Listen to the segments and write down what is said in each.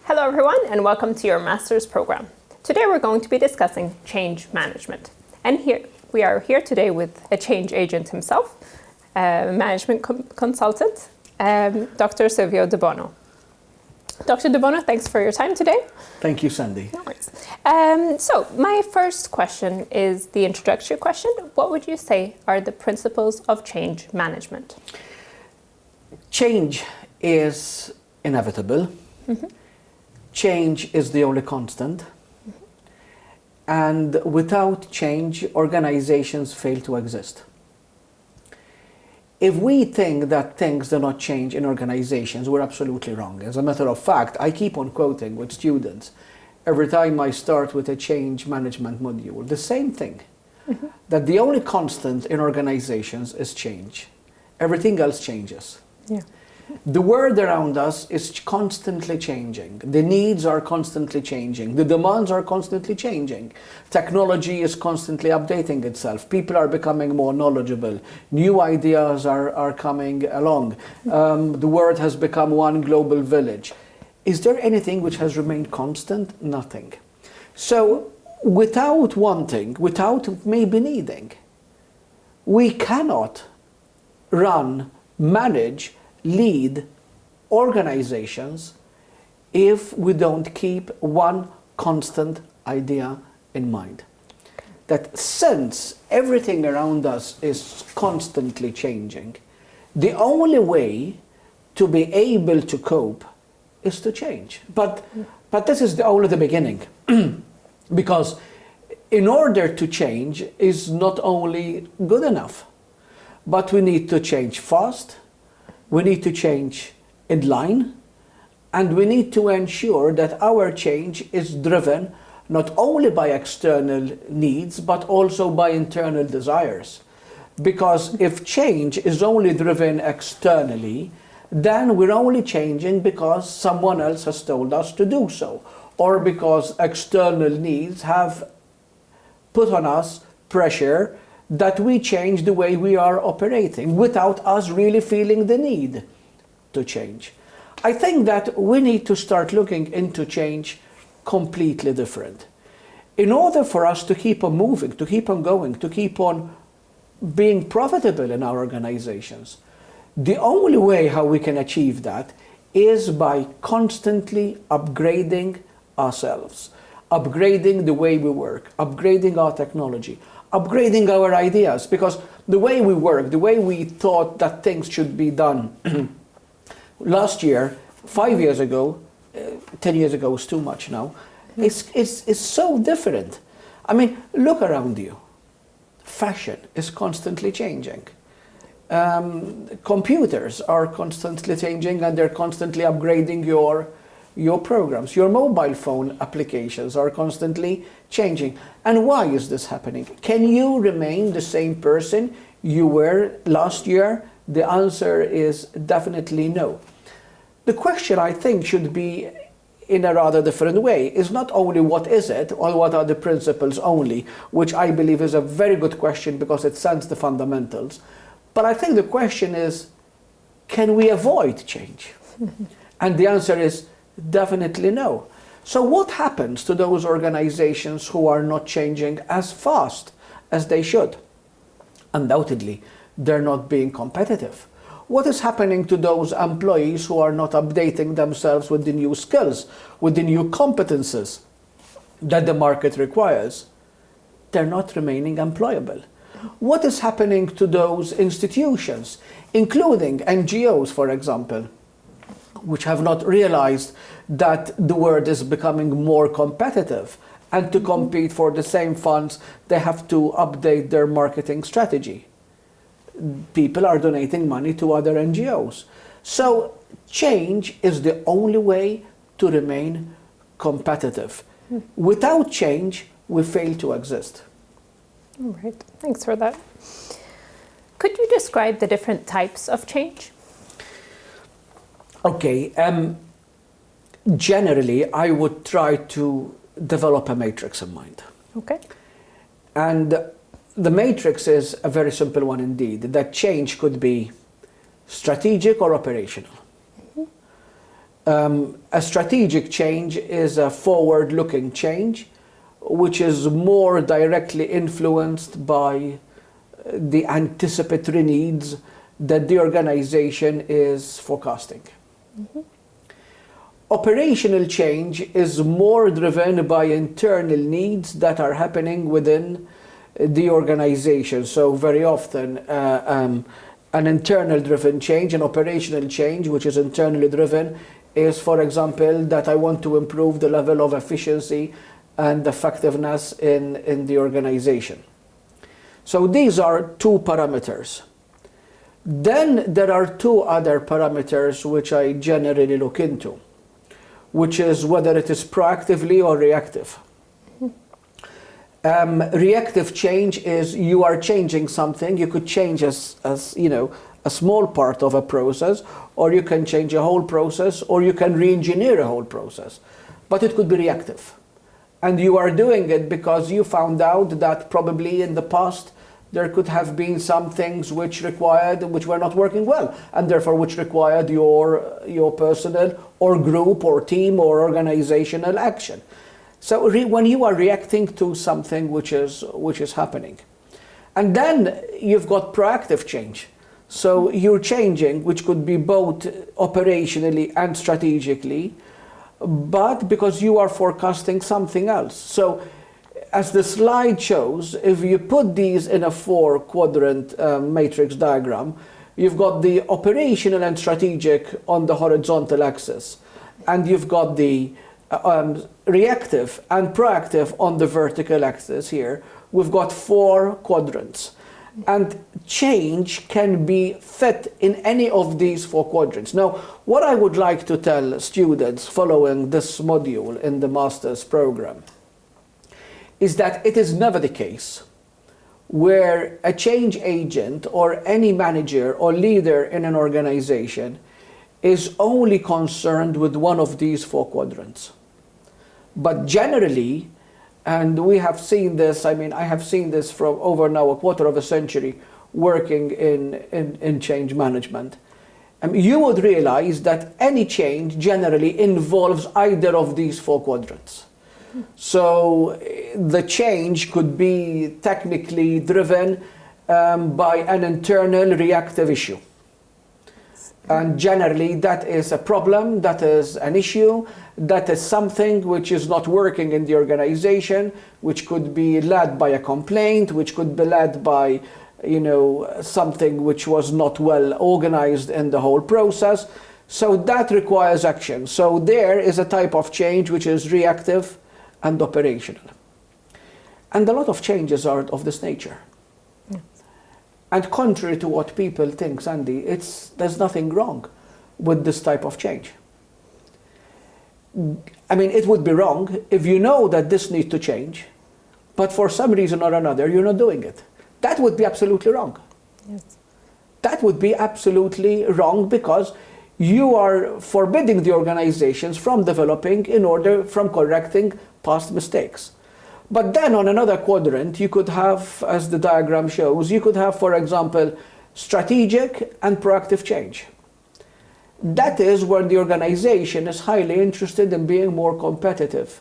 Hello everyone and welcome to your master's program. Today we're going to be discussing change management. And we are here today with a change agent himself, a management consultant, Dr. Silvio De Bono. Dr. De Bono, thanks for your time today. Thank you, Sandy. No worries. So my first question is the introductory question. What would you say are the principles of change management? Change is inevitable. Mm-hmm. Change is the only constant. Mm-hmm. And without change, organizations fail to exist. If we think that things do not change in organizations, we're absolutely wrong. As a matter of fact, I keep on quoting with students every time I start with a change management module, the same thing, mm-hmm. that the only constant in organizations is change. Everything else changes. Yeah. The world around us is constantly changing. The needs are constantly changing. The demands are constantly changing. Technology is constantly updating itself. People are becoming more knowledgeable. New ideas are coming along. The world has become one global village. Is there anything which has remained constant? Nothing. So without wanting, without maybe needing, we cannot run, manage, lead organizations if we don't keep one constant idea in mind. That since everything around us is constantly changing, the only way to be able to cope is to change. But this is only the beginning. Because in order to change is not only good enough, but we need to change fast. We need to change in line, and we need to ensure that our change is driven not only by external needs, but also by internal desires. Because if change is only driven externally, then we're only changing because someone else has told us to do so, or because external needs have put on us pressure that we change the way we are operating without us really feeling the need to change. I think that we need to start looking into change completely different. In order for us to keep on moving, to keep on going, to keep on being profitable in our organizations, the only way how we can achieve that is by constantly upgrading ourselves, upgrading the way we work, upgrading our technology, upgrading our ideas, because the way we work, the way we thought that things should be done last year, 5 years ago, 10 years ago is too much now, it's so different. I mean, look around you. Fashion is constantly changing. Computers are constantly changing and they're constantly upgrading your programs. Your mobile phone applications are constantly changing. And why is this happening? Can you remain the same person you were last year? The answer is definitely no. The question, I think, should be in a rather different way. Is not only what is it, or what are the principles only, which I believe is a very good question because it sends the fundamentals. But I think the question is, can we avoid change? And the answer is definitely no. So what happens to those organizations who are not changing as fast as they should? Undoubtedly, they're not being competitive. What is happening to those employees who are not updating themselves with the new skills, with the new competences that the market requires? They're not remaining employable. What is happening to those institutions, including NGOs, for example, which have not realized that the world is becoming more competitive, and to compete for the same funds, they have to update their marketing strategy. People are donating money to other NGOs. So change is the only way to remain competitive. Without change, we fail to exist. All right, thanks for that. Could you describe the different types of change? Okay, generally I would try to develop a matrix in mind. Okay. And the matrix is a very simple one indeed, that change could be strategic or operational. A strategic change is a forward-looking change, which is more directly influenced by the anticipatory needs that the organization is forecasting. Operational change is more driven by internal needs that are happening within the organization. So very often an internal driven change, an operational change which is internally driven is, for example, that I want to improve the level of efficiency and effectiveness in the organization. So these are two parameters. Then there are two other parameters which I generally look into, which is whether it is proactively or reactive. Reactive change is you are changing something. You could change as you know, a small part of a process, or you can change a whole process, or you can re-engineer a whole process. But it could be reactive. And you are doing it because you found out that probably in the past there could have been some things which were not working well, and therefore which required your personal or group or team or organizational action. So when you are reacting to something which is happening. And then you've got proactive change. So you're changing, which could be both operationally and strategically, but because you are forecasting something else. So as the slide shows, if you put these in a 4-quadrant matrix diagram, you've got the operational and strategic on the horizontal axis, and you've got the reactive and proactive on the vertical axis here. We've got 4 quadrants. And change can be fit in any of these 4 quadrants. Now, what I would like to tell students following this module in the master's program is that it is never the case where a change agent or any manager or leader in an organization is only concerned with one of these 4 quadrants. But generally, and we have seen this, I mean, I have seen this from over now a quarter of a century working in change management. You would realize that any change generally involves either of these 4 quadrants. So the change could be technically driven by an internal reactive issue. And generally that is a problem, that is an issue, that is something which is not working in the organization, which could be led by a complaint, which could be led by, you know, something which was not well organized in the whole process. So that requires action. So there is a type of change which is reactive and operational. And a lot of changes are of this nature. And contrary to what people think, Sandy, there's nothing wrong with this type of change. I mean, it would be wrong if you know that this needs to change, but for some reason or another, you're not doing it. That would be absolutely wrong. Yes. That would be absolutely wrong because you are forbidding the organizations from developing from correcting past mistakes. But then on another quadrant, you could have, as the diagram shows, you could have, for example, strategic and proactive change. That is where the organization is highly interested in being more competitive,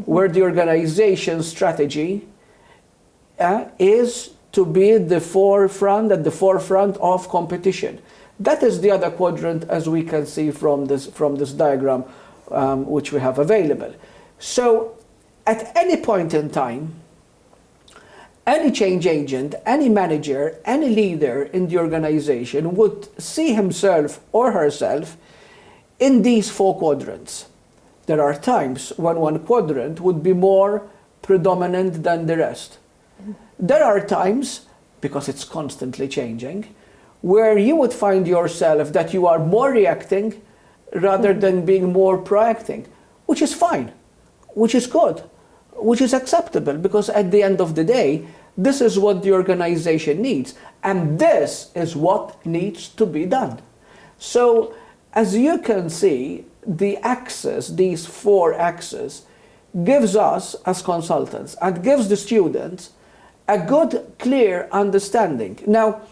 where the organization's strategy is to be at the forefront of competition. That is the other quadrant, as we can see from this diagram, which we have available. So at any point in time, any change agent, any manager, any leader in the organization would see himself or herself in these 4 quadrants. There are times when one quadrant would be more predominant than the rest. There are times, because it's constantly changing, where you would find yourself that you are more reacting rather than being more proacting, which is fine, which is good, which is acceptable, because at the end of the day, this is what the organization needs, and this is what needs to be done. So, as you can see, the axis, these 4 axes, gives us as consultants and gives the students a good, clear understanding. Now,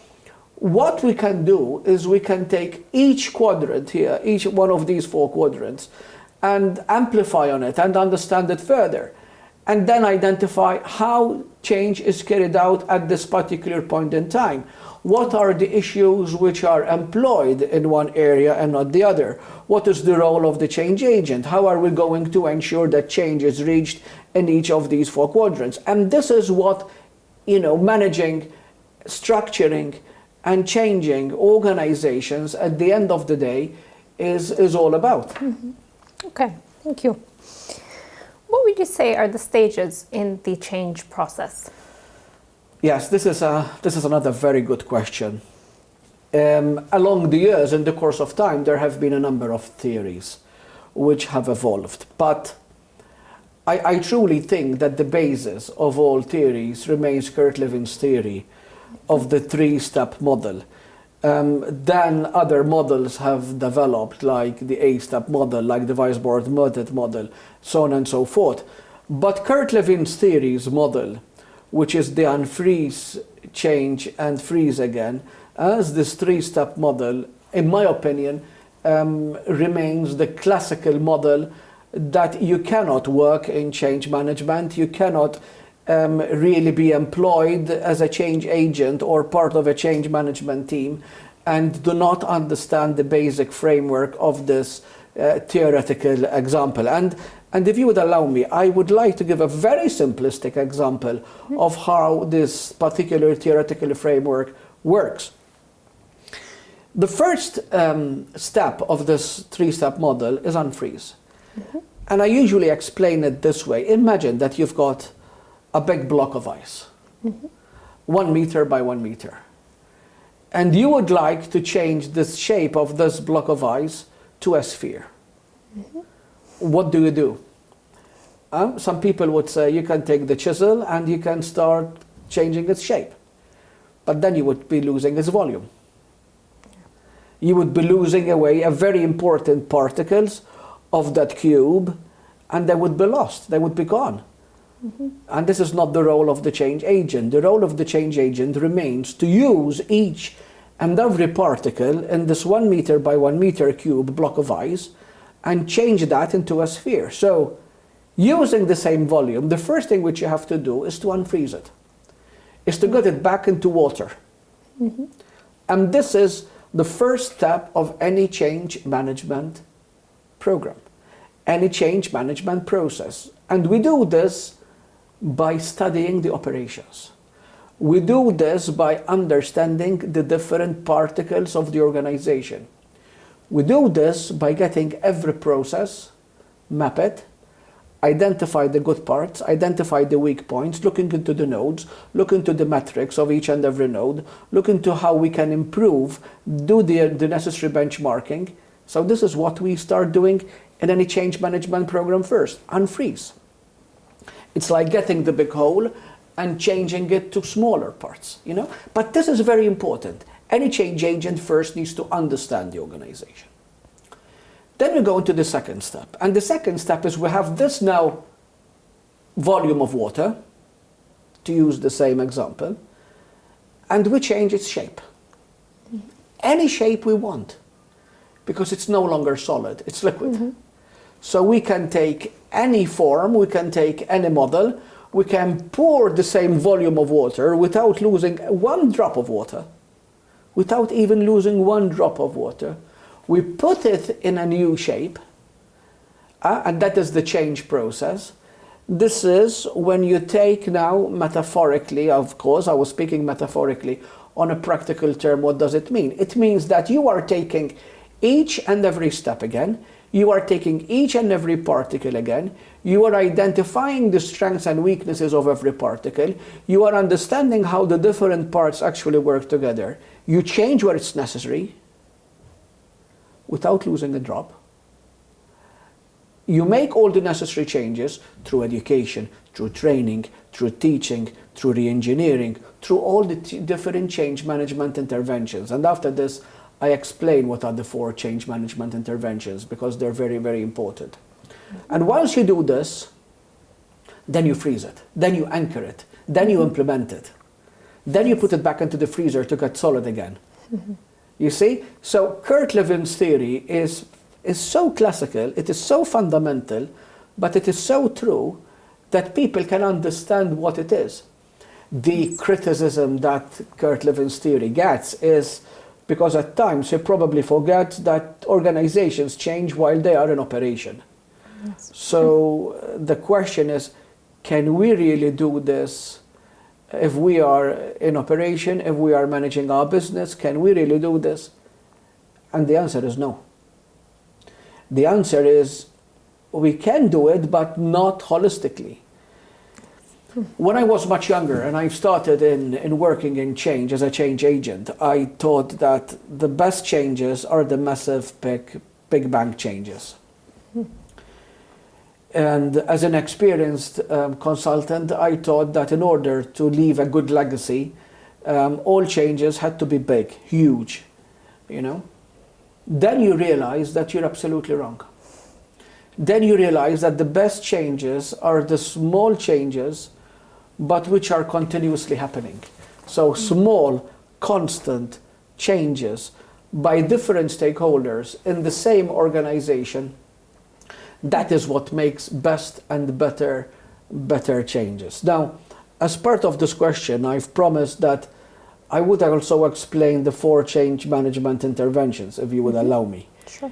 What we can do is we can take each quadrant here, each one of these 4 quadrants, and amplify on it and understand it further, and then identify how change is carried out at this particular point in time. What are the issues which are employed in one area and not the other? What is the role of the change agent? How are we going to ensure that change is reached in each of these 4 quadrants? And this is what, managing, structuring, and changing organizations at the end of the day is all about. Mm-hmm. Okay, thank you. What would you say are the stages in the change process? Yes, this is another very good question. Along the years, in the course of time, there have been a number of theories which have evolved. But I truly think that the basis of all theories remains Kurt Levin's theory of the 3-step model. Then other models have developed, like the 8-step model, like the Weisbord model, so on and so forth. But Kurt Levin's theory's model, which is the unfreeze, change, and freeze again, as this 3-step model, in my opinion, remains the classical model that you cannot work in change management. You cannot really be employed as a change agent or part of a change management team and do not understand the basic framework of this theoretical example. And if you would allow me, I would like to give a very simplistic example of how this particular theoretical framework works. The first step of this 3-step model is unfreeze. Mm-hmm. And I usually explain it this way. Imagine that you've got a big block of ice, 1 meter by 1 meter. And you would like to change the shape of this block of ice to a sphere. Mm-hmm. What do you do? Some people would say you can take the chisel and you can start changing its shape. But then you would be losing its volume. You would be losing away a very important particles of that cube, and they would be lost, they would be gone. Mm-hmm. And this is not the role of the change agent. The role of the change agent remains to use each and every particle in this 1 meter by 1 meter cube block of ice and change that into a sphere. So, using the same volume, the first thing which you have to do is to unfreeze it, is to get it back into water. Mm-hmm. And this is the first step of any change management program, any change management process. And we do this by studying the operations. We do this by understanding the different particles of the organization. We do this by getting every process, map it, identify the good parts, identify the weak points, looking into the nodes, look into the metrics of each and every node, look into how we can improve, do the necessary benchmarking. So this is what we start doing in any change management program first, unfreeze. It's like getting the big whole and changing it to smaller parts, But this is very important. Any change agent first needs to understand the organization. Then we go into the second step. And the second step is we have this now volume of water, to use the same example, and we change its shape. Any shape we want, because it's no longer solid, it's liquid. Mm-hmm. So we can take any form, we can take any model, we can pour the same volume of water without losing 1 drop of water, without even losing 1 drop of water. We put it in a new shape, and that is the change process. This is when you take now, metaphorically, of course, I was speaking metaphorically, on a practical term, what does it mean? It means that you are taking each and every step again, you are taking each and every particle again, you are identifying the strengths and weaknesses of every particle, you are understanding how the different parts actually work together, you change where it's necessary, without losing a drop. You make all the necessary changes through education, through training, through teaching, through re-engineering, through all the different change management interventions. And after this, I explain what are the 4 change management interventions, because they're very, very important. And once you do this, then you freeze it, then you anchor it, then you implement it, then you put it back into the freezer to get solid again. You see? So Kurt Levin's theory is so classical, it is so fundamental, but it is so true that people can understand what it is. The criticism that Kurt Levin's theory gets is because at times he probably forgets that organizations change while they are in operation. Yes. So the question is, can we really do this if we are in operation, if we are managing our business? Can we really do this? And the answer is no. The answer is we can do it, but not holistically. When I was much younger and I started in working in change as a change agent, I thought that the best changes are the massive big bang changes. And as an experienced consultant, I thought that in order to leave a good legacy, all changes had to be big, huge, you know. Then you realize that you're absolutely wrong. Then you realize that the best changes are the small changes, but which are continuously happening. So small, constant changes by different stakeholders in the same organization, that is what makes best and better changes. Now, as part of this question, I've promised that I would also explain the 4 change management interventions, if you would allow me. Sure.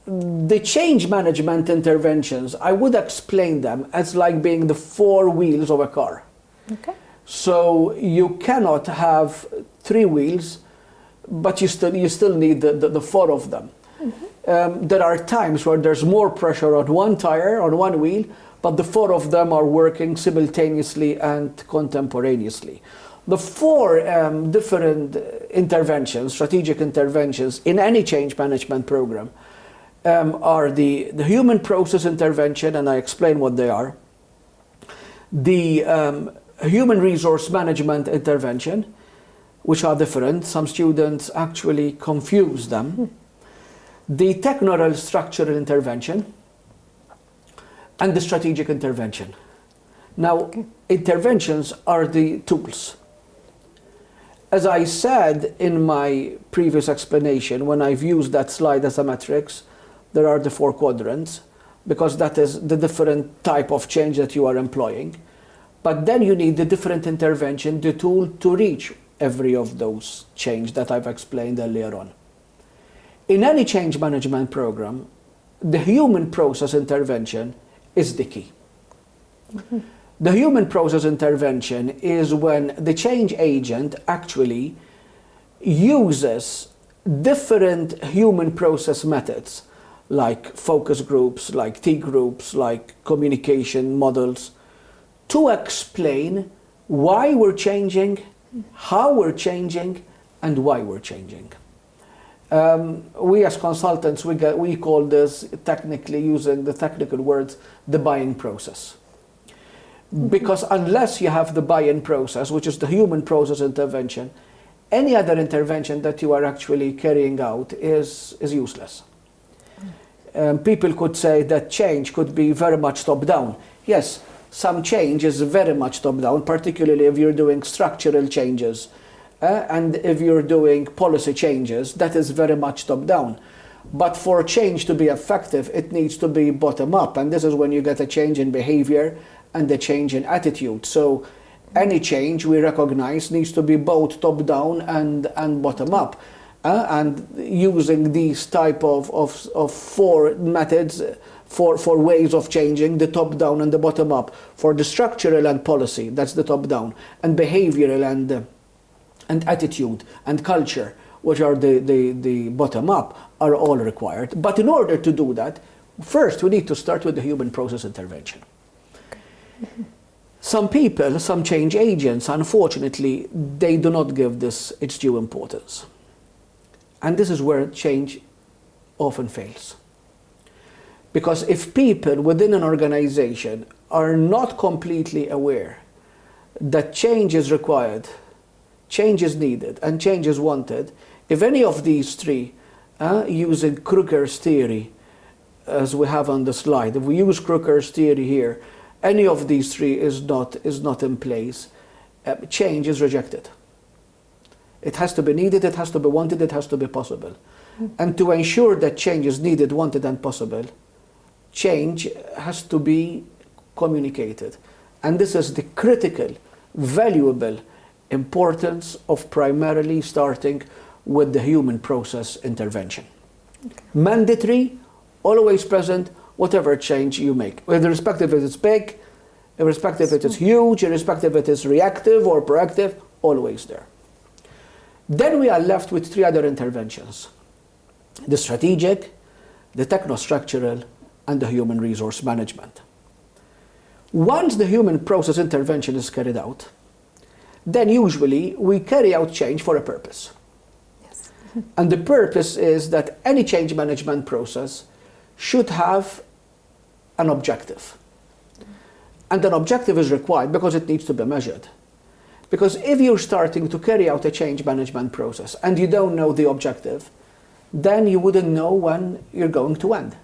The change management interventions, I would explain them as like being the 4 wheels of a car. Okay. So you cannot have 3 wheels, but you still need the 4 of them. There are times where there's more pressure on one tire, on one wheel, but the 4 of them are working simultaneously and contemporaneously. The 4 different interventions, strategic interventions in any change management program are the human process intervention, and I explain what they are. The human resource management intervention, which are different. Some students actually confuse them. The techno structural intervention and the strategic intervention. Now, interventions are the tools. As I said in my previous explanation, when I've used that slide as a matrix, there are the 4 quadrants, because that is the different type of change that you are employing. But then you need the different intervention, the tool to reach every of those change that I've explained earlier on. In any change management program, the human process intervention is the key. The human process intervention is when the change agent actually uses different human process methods, like focus groups, like T groups, like communication models, to explain why we're changing, how we're changing, and why we're changing. We as consultants, we call this, technically using the technical words, the buying process. Because unless you have the buy-in process, which is the human process intervention, any other intervention that you are actually carrying out is useless. People could say that change could be very much top-down. Yes, some change is very much top-down, particularly if you're doing structural changes. And if you're doing policy changes, that is very much top-down. But for change to be effective, it needs to be bottom-up. And this is when you get a change in behavior and a change in attitude. So any change we recognize needs to be both top-down and bottom-up. And using these type of 4 methods, for ways of changing, the top-down and the bottom-up. For the structural and policy, that's the top-down. And behavioral and attitude and culture, which are the bottom-up, are all required. But in order to do that, first we need to start with the human process intervention. Some people, some change agents, unfortunately, they do not give this its due importance. And this is where change often fails. Because if people within an organization are not completely aware that change is required, change is needed, and change is wanted, if any of these 3, using Krugher's theory, as we have on the slide, if we use Krugher's theory here, any of these 3 is not in place, change is rejected. It has to be needed, it has to be wanted, it has to be possible. And to ensure that change is needed, wanted and possible, change has to be communicated. And this is the critical, valuable importance of primarily starting with the human process intervention. Mandatory, always present, whatever change you make, irrespective if it's big, irrespective if it's huge, irrespective if it is reactive or proactive, always there. Then we are left with three other interventions: the strategic, the techno-structural, and the human resource management. Once the human process intervention is carried out, then usually we carry out change for a purpose. Yes. And the purpose is that any change management process should have an objective. And an objective is required because it needs to be measured. Because if you're starting to carry out a change management process and you don't know the objective, then you wouldn't know when you're going to end.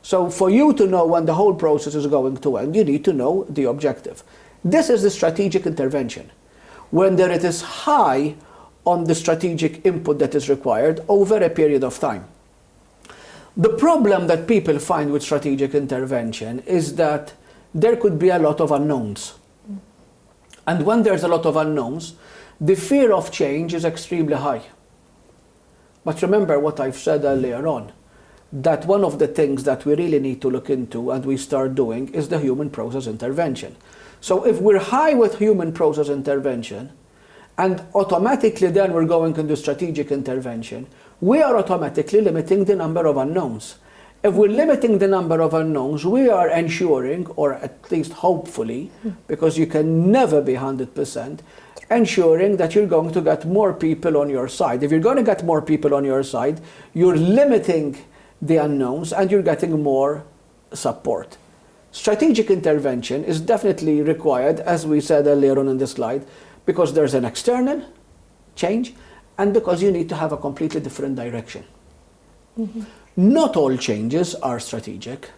So for you to know when the whole process is going to end, you need to know the objective. This is the strategic intervention, when there it is high on the strategic input that is required over a period of time. The problem that people find with strategic intervention is that there could be a lot of unknowns. And when there's a lot of unknowns, the fear of change is extremely high. But remember what I've said earlier on, that one of the things that we really need to look into and we start doing is the human process intervention. So if we're high with human process intervention and automatically then we're going into strategic intervention, we are automatically limiting the number of unknowns. If we're limiting the number of unknowns, we are ensuring, or at least hopefully, because you can never be 100%, ensuring that you're going to get more people on your side. If you're going to get more people on your side, you're limiting the unknowns and you're getting more support. Strategic intervention is definitely required, as we said earlier on in the slide, because there's an external change and because you need to have a completely different direction. Not all changes are strategic.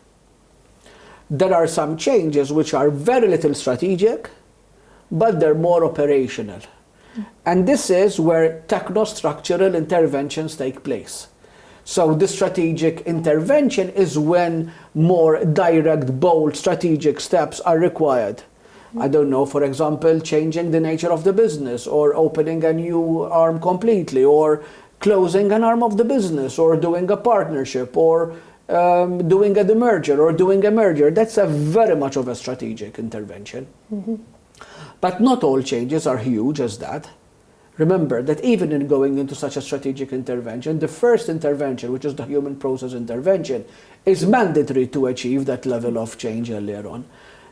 There are some changes which are very little strategic, but they're more operational. And this is where techno-structural interventions take place. So the strategic intervention is when more direct, bold, strategic steps are required. I don't know, for example, changing the nature of the business, or opening a new arm completely, or closing an arm of the business, or doing a partnership, or doing a demerger, or doing a merger. That's a very much of a strategic intervention. But not all changes are huge as that. Remember that even in going into such a strategic intervention, the first intervention, which is the human process intervention, is mandatory to achieve that level of change earlier on.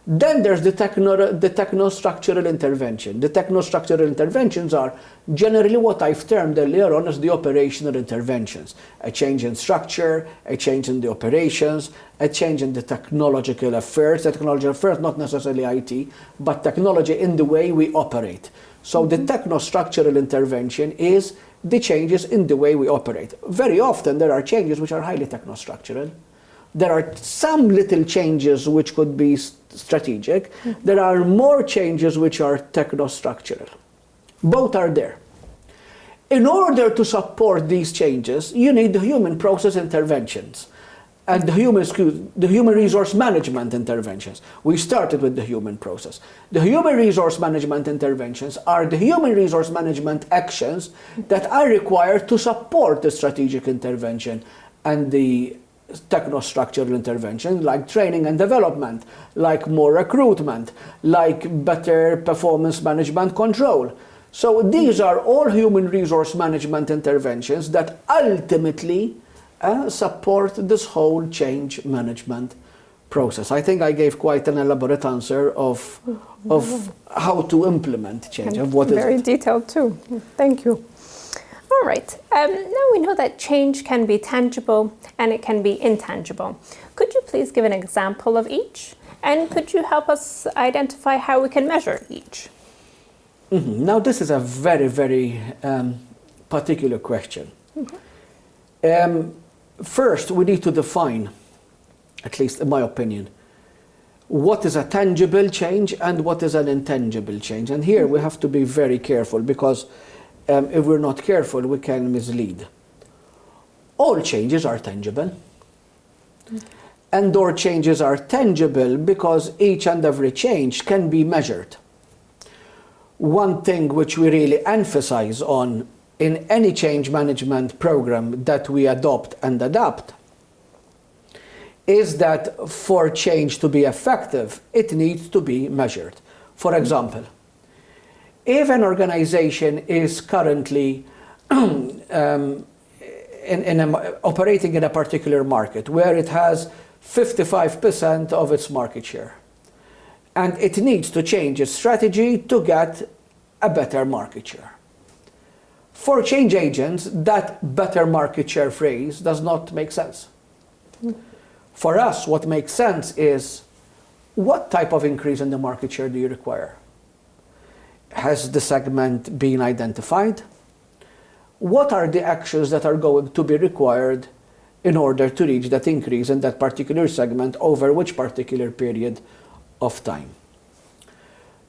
Then there's the techno-structural intervention. The techno-structural interventions are generally what I've termed earlier on as the operational interventions. A change in structure, a change in the operations, a change in the technological affairs. Not necessarily IT, but technology in the way we operate. So the techno-structural intervention is the changes in the way we operate. Very often there are changes which are highly techno-structural. There are some little changes which could be strategic. There are more changes which are techno-structural. Both are there. In order to support these changes, you need the human process interventions and the human resource management interventions. We started with the human process. The human resource management interventions are the human resource management actions that are required to support the strategic intervention and the techno-structural intervention, like training and development, like more recruitment, like better performance management control. So these are all human resource management interventions that ultimately support this whole change management process. I think I gave quite an elaborate answer of how to implement change. And very detailed too. Thank you. All right. Now we know that change can be tangible and it can be intangible. Could you please give an example of each? And could you help us identify how we can measure each? Now this is a very, very particular question. First, we need to define, at least in my opinion, what is a tangible change and what is an intangible change. And here we have to be very careful, because if we're not careful, we can mislead. All changes are tangible. And all changes are tangible because each and every change can be measured. One thing which we really emphasize on in any change management program that we adopt and adapt is that for change to be effective, it needs to be measured. For example, if an organization is currently operating in a particular market where it has 55% of its market share, and it needs to change its strategy to get a better market share. For change agents, that better market share phrase does not make sense. For us, what makes sense is what type of increase in the market share do you require? Has the segment been identified? What are the actions that are going to be required in order to reach that increase in that particular segment over which particular period of time?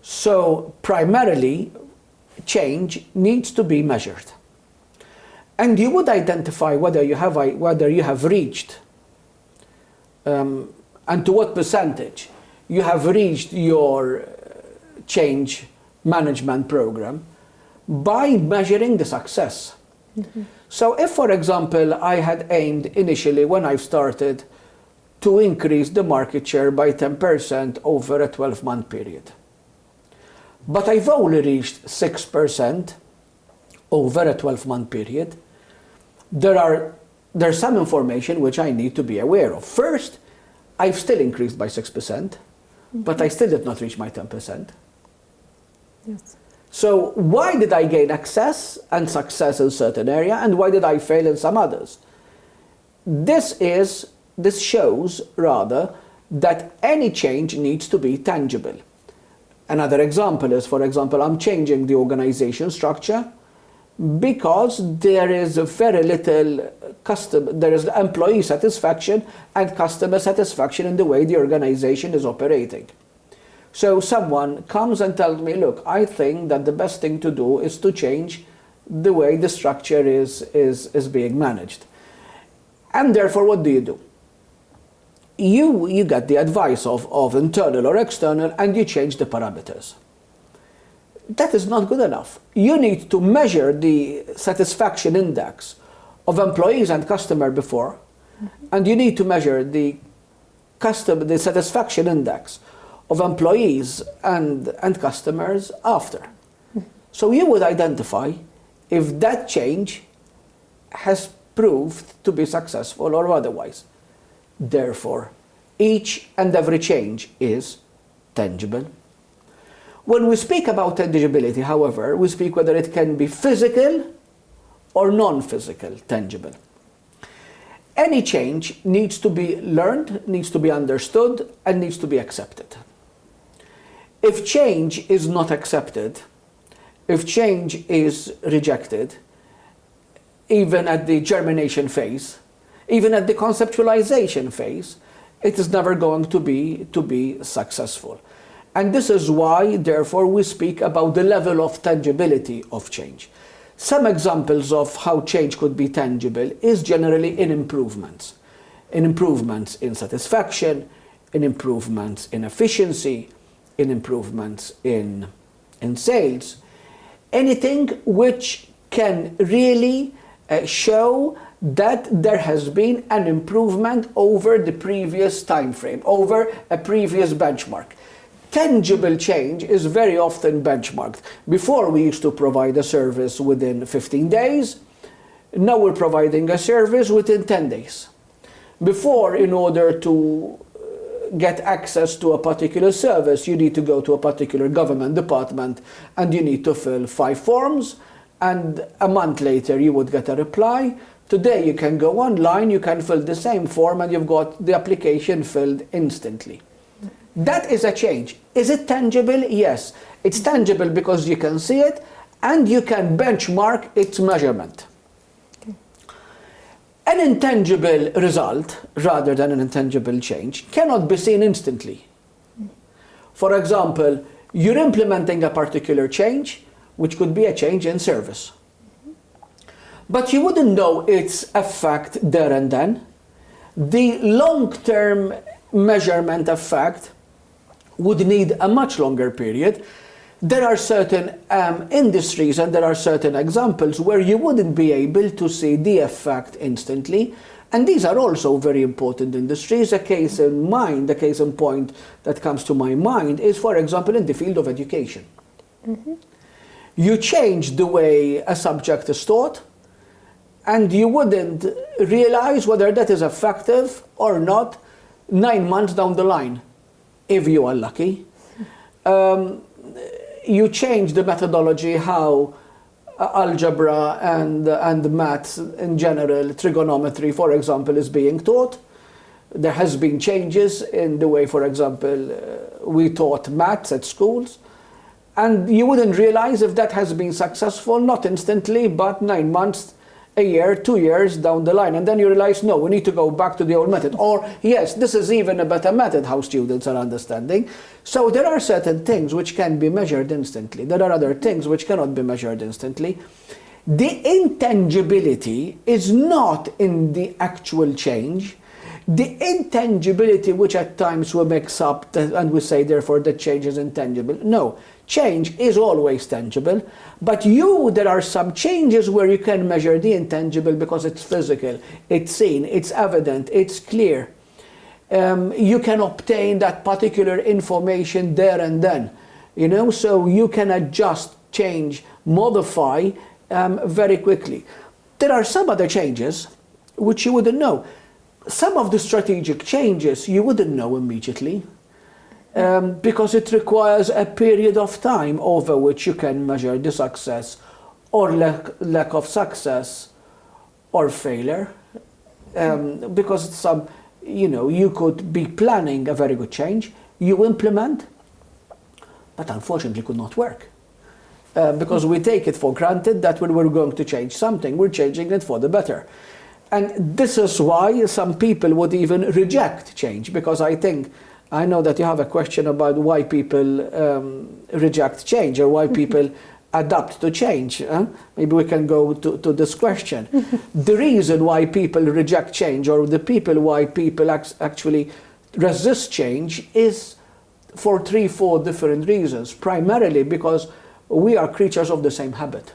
So primarily, change needs to be measured. And you would identify whether you have reached and to what percentage you have reached your change management program by measuring the success. So if, for example, I had aimed initially when I started to increase the market share by 10% over a 12-month period, but I've only reached 6% over a 12-month period, there's some information which I need to be aware of. First, I've still increased by 6%, but I still did not reach my 10%. Yes. So why did I gain access and success in certain area, and why did I fail in some others? This shows rather that any change needs to be tangible. Another example is, for example, I'm changing the organization structure because there is very little there is employee satisfaction and customer satisfaction in the way the organization is operating. So someone comes and tells me, look, I think that the best thing to do is to change the way the structure is being managed. And therefore, what do? You get the advice of internal or external, and you change the parameters. That is not good enough. You need to measure the satisfaction index of employees and customer before, and you need to measure the satisfaction index of employees and customers after. So you would identify if that change has proved to be successful or otherwise. Therefore, each and every change is tangible. When we speak about tangibility, however, we speak whether it can be physical or non-physical tangible. Any change needs to be learned, needs to be understood, and needs to be accepted. If change is not accepted, if change is rejected, even at the germination phase, even at the conceptualization phase, it is never going to be successful. And this is why, therefore, we speak about the level of tangibility of change. Some examples of how change could be tangible is generally in improvements in satisfaction, in improvements in efficiency, in improvements in sales. Anything which can really show that there has been an improvement over the previous time frame, over a previous benchmark. Tangible change is very often benchmarked. Before, we used to provide a service within 15 days. Now we're providing a service within 10 days. Before, in order to get access to a particular service, you need to go to a particular government department and you need to fill 5 forms, and a month later you would get a reply. Today you can go online, you can fill the same form, and you've got the application filled instantly. That is a change. Is it tangible? Yes. It's tangible because you can see it and you can benchmark its measurement. Okay. An intangible result, rather than an intangible change, cannot be seen instantly. For example, you're implementing a particular change, which could be a change in service. but you wouldn't know its effect there and then. The long-term measurement effect would need a much longer period. There are certain industries and there are certain examples where you wouldn't be able to see the effect instantly. And these are also very important industries. A case in mind, a case in point that comes to my mind is, for example, in the field of education. You change the way a subject is taught, and you wouldn't realize whether that is effective or not 9 months down the line, if you are lucky. You change the methodology how algebra and maths in general, trigonometry, for example, is being taught. There has been changes in the way, for example, we taught maths at schools. And you wouldn't realize if that has been successful, not instantly, but 9 months, a year, 2 years down the line. And then you realize, no, we need to go back to the old method. Or, yes, this is even a better method, how students are understanding. So there are certain things which can be measured instantly. There are other things which cannot be measured instantly. The intangibility is not in the actual change. The intangibility, which at times we mix up and we say, therefore, that change is intangible. No, change is always tangible. But there are some changes where you can measure the intangible because it's physical, it's seen, it's evident, it's clear. You can obtain that particular information there and then, so you can adjust, change, modify very quickly. There are some other changes which you wouldn't know. Some of the strategic changes you wouldn't know immediately because it requires a period of time over which you can measure the success or lack of success or failure. Because you could be planning a very good change, you implement, but unfortunately could not work. Because we take it for granted that when we're going to change something, we're changing it for the better. And this is why some people would even reject change, because I know that you have a question about why people reject change or why people adapt to change. Maybe we can go to this question. The reason why people reject change or why people actually resist change is for 3-4 different reasons. Primarily because we are creatures of the same habit.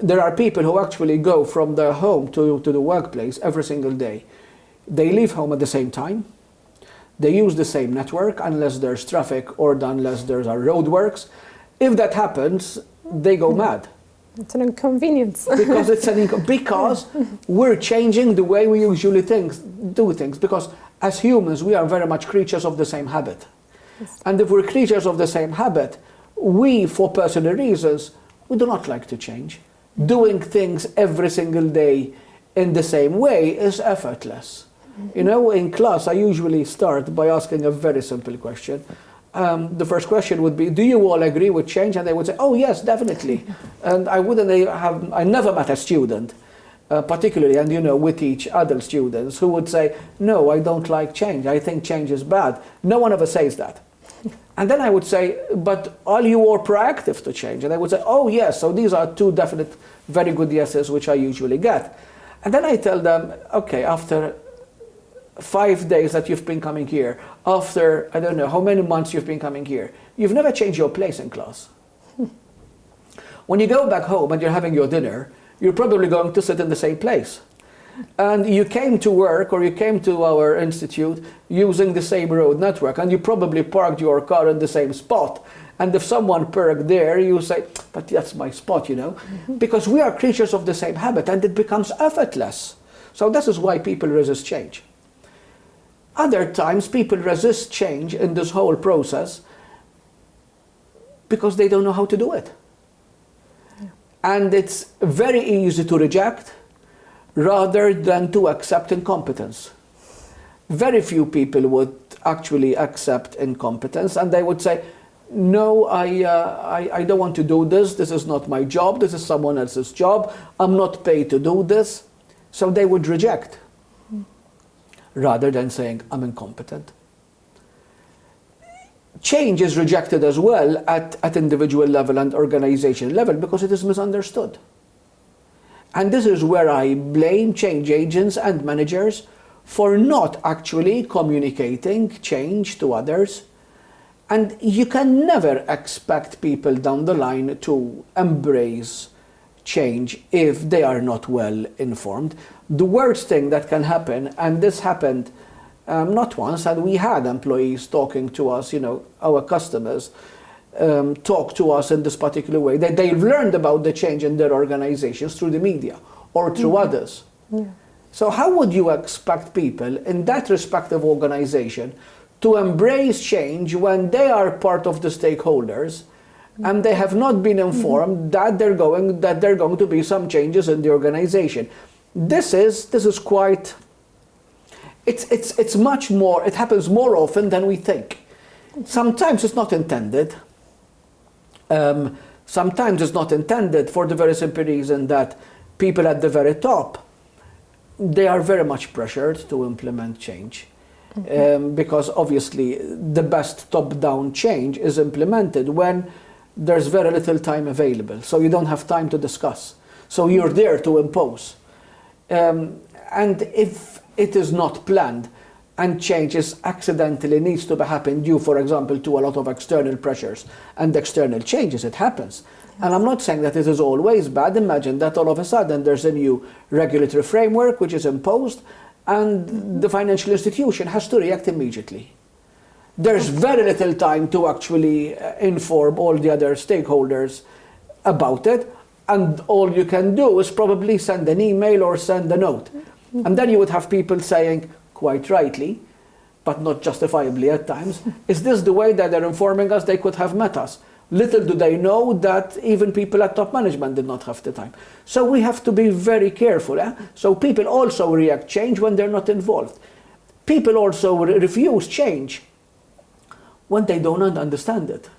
There are people who actually go from their home to the workplace every single day. They leave home at the same time. They use the same network unless there's traffic or unless there's roadworks. If that happens, they go mad. It's an inconvenience. Because we're changing the way we usually do things. Because as humans, we are very much creatures of the same habit. Yes. And if we're creatures of the same habit, we, for personal reasons, we do not like to change. Doing things every single day in the same way is effortless. In class, I usually start by asking a very simple question. The first question would be, do you all agree with change? And they would say, oh, yes, definitely. And I never met a student, particularly, and we teach adult students, who would say, no, I don't like change. I think change is bad. No one ever says that. And then I would say, but are you all proactive to change? And they would say, oh, yes. So these are 2 definite, very good yeses, which I usually get. And then I tell them, okay, after 5 days that you've been coming here, after, I don't know, how many months you've been coming here, you've never changed your place in class. When you go back home and you're having your dinner, you're probably going to sit in the same place. And you came to work or you came to our institute using the same road network, and you probably parked your car in the same spot. And if someone parked there, you say, but that's my spot, Because we are creatures of the same habit, and it becomes effortless. So this is why people resist change. Other times people resist change in this whole process because they don't know how to do it. Yeah. And it's very easy to reject rather than to accept incompetence. Very few people would actually accept incompetence, and they would say, no, I don't want to do this. This is not my job. This is someone else's job. I'm not paid to do this. So they would reject rather than saying, I'm incompetent. change is rejected as well at individual level and organization level because it is misunderstood. And this is where I blame change agents and managers for not actually communicating change to others. And you can never expect people down the line to embrace change if they are not well informed. The worst thing that can happen, and this happened not once, and we had employees talking to us, our customers talk to us in this particular way. They've learned about the change in their organizations through the media or through others. Yeah. So how would you expect people in that respective organization to embrace change when they are part of the stakeholders and they have not been informed that there are going to be some changes in the organization? This is quite, it's much more, it happens more often than we think. Sometimes it's not intended. Sometimes it's not intended for the very simple reason that people at the very top, they are very much pressured to implement change. Because obviously the best top-down change is implemented when there's very little time available. So you don't have time to discuss. So you're there to impose. And if it is not planned and change is accidentally needs to happen due, for example, to a lot of external pressures and external changes, it happens. Yes. And I'm not saying that it is always bad. Imagine that all of a sudden there's a new regulatory framework which is imposed and the financial institution has to react immediately. There's very little time to actually inform all the other stakeholders about it, and all you can do is probably send an email or send a note. And then you would have people saying, quite rightly, but not justifiably at times, is this the way that they're informing us? They could have met us. Little do they know that even people at top management did not have the time. So we have to be very careful. So people also react change when they're not involved. People also refuse change when they don't understand it.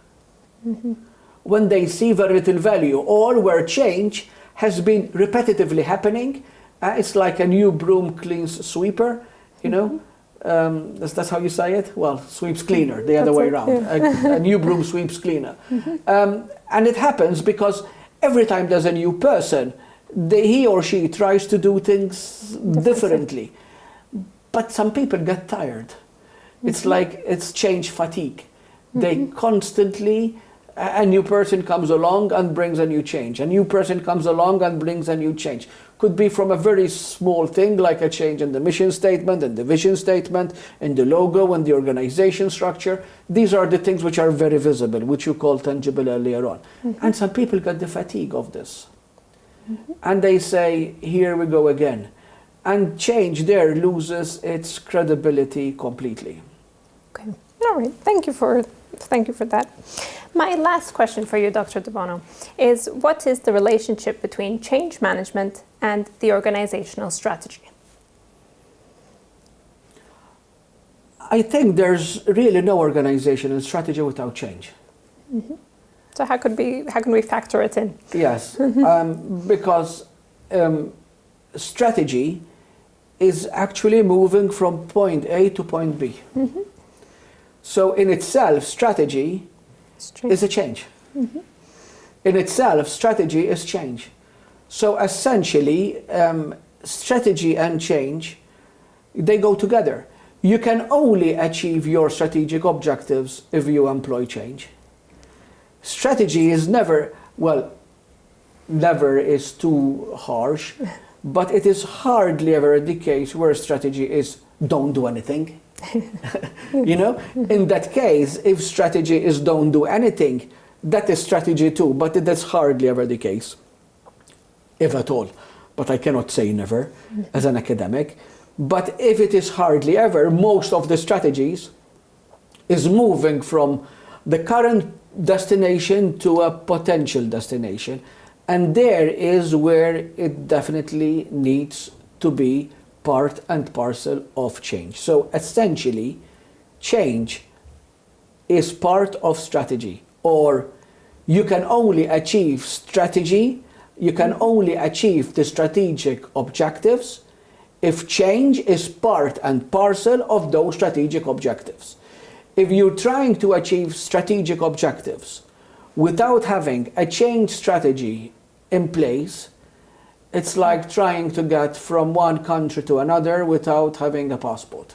When they see very little value, or where change has been repetitively happening. It's like a new broom cleans sweeper, that's how you say it? Well, sweeps cleaner, the other way around. A new broom sweeps cleaner. And it happens because every time there's a new person, he or she tries to do things differently. But some people get tired. It's like it's change fatigue. They constantly, a new person comes along and brings a new change. A new person comes along and brings a new change. Could be from a very small thing like a change in the mission statement and the vision statement and the logo and the organization structure. These are the things which are very visible, which you call tangible earlier on. And some people get the fatigue of this. And they say, here we go again. And change there loses its credibility completely. Okay, all right. Thank you for that. My last question for you, Dr. De Bono, is what is the relationship between change management and the organizational strategy? I think there's really no organizational strategy without change. So how can we factor it in? Yes, because strategy is actually moving from point A to point B. So in itself, strategy is a change. In itself, strategy is change. So essentially, strategy and change, they go together. You can only achieve your strategic objectives if you employ change. Strategy is never is too harsh, but it is hardly ever the case where strategy is don't do anything. In that case, if strategy is don't do anything, that is strategy too, but that's hardly ever the case, if at all. But I cannot say never as an academic. But if it is hardly ever, most of the strategies is moving from the current destination to a potential destination. And there is where it definitely needs to be part and parcel of change. So essentially, change is part of strategy, or you can only achieve strategy, you can only achieve the strategic objectives if change is part and parcel of those strategic objectives. if you're trying to achieve strategic objectives without having a change strategy in place, it's like trying to get from one country to another without having a passport.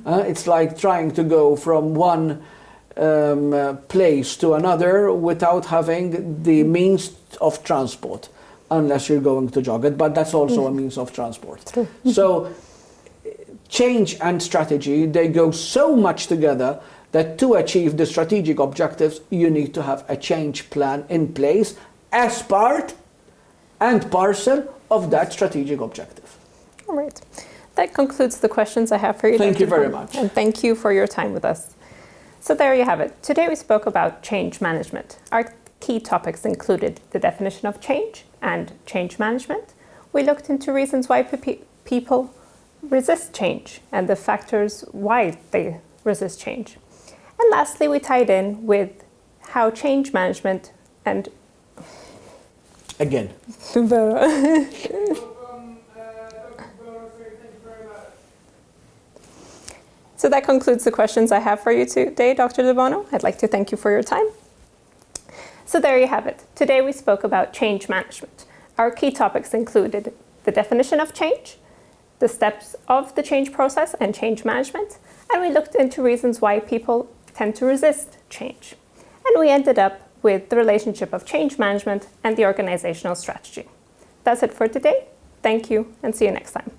It's like trying to go from one place to another without having the means of transport, unless you're going to jog it, but that's also a means of transport. So change and strategy, they go so much together that to achieve the strategic objectives, you need to have a change plan in place as part and parcel of that strategic objective. All right. That concludes the questions I have for you. Thank you very much. And thank you for your time with us. So there you have it. Today we spoke about change management. Our key topics included the definition of change and change management. We looked into reasons why people resist change and the factors why they resist change. And lastly, we tied in with how change management and Again. So that concludes the questions I have for you today, Dr. De Bono. I'd like to thank you for your time. So there you have it. Today we spoke about change management. Our key topics included the definition of change, the steps of the change process and change management, and we looked into reasons why people tend to resist change. And we ended up with the relationship of change management and the organizational strategy. That's it for today. Thank you and see you next time.